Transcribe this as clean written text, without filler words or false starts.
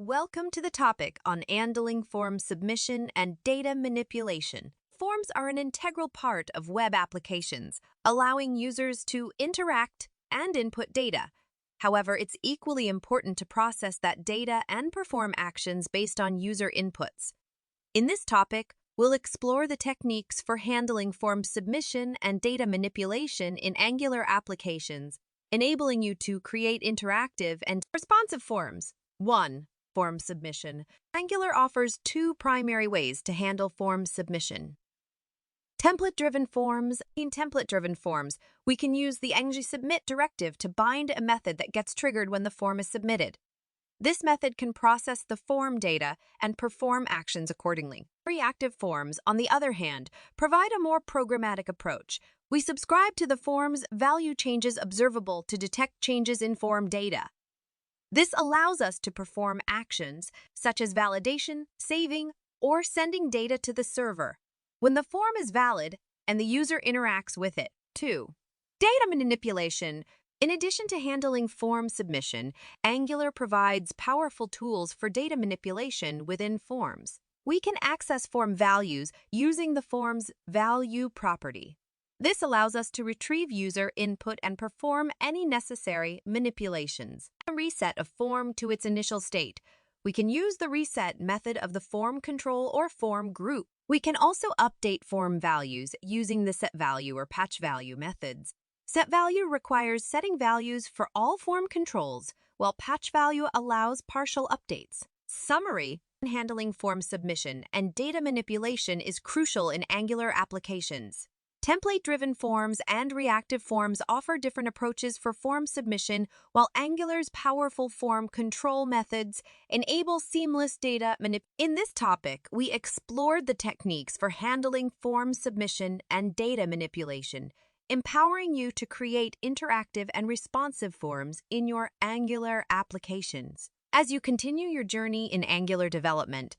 Welcome to the topic on handling form submission and data manipulation. Forms are an integral part of web applications, allowing users to interact and input data. However, it's equally important to process that data and perform actions based on user inputs. In this topic, we'll explore the techniques for handling form submission and data manipulation in Angular applications, enabling you to create interactive and responsive forms. 1. Form submission. Angular offers two primary ways to handle form submission. Template-driven forms. In template-driven forms, we can use the submit directive to bind a method that gets triggered when the form is submitted. This method can process the form data and perform actions accordingly. Reactive forms, on the other hand, provide a more programmatic approach. We subscribe to the form's value changes observable to detect changes in form data. This allows us to perform actions such as validation, saving, or sending data to the server when the form is valid and the user interacts with it. 2. Data manipulation. In addition to handling form submission, Angular provides powerful tools for data manipulation within forms. We can access form values using the form's value property. This allows us to retrieve user input and perform any necessary manipulations. A reset a form to its initial state. We can use the reset method of the form control or form group. We can also update form values using the setValue or patchValue methods. SetValue requires setting values for all form controls, while patchValue allows partial updates. Summary: handling form submission and data manipulation is crucial in Angular applications. Template-driven forms and reactive forms offer different approaches for form submission, while Angular's powerful form control methods enable seamless data manipulation. In this topic, we explored the techniques for handling form submission and data manipulation, empowering you to create interactive and responsive forms in your Angular applications. As you continue your journey in Angular development,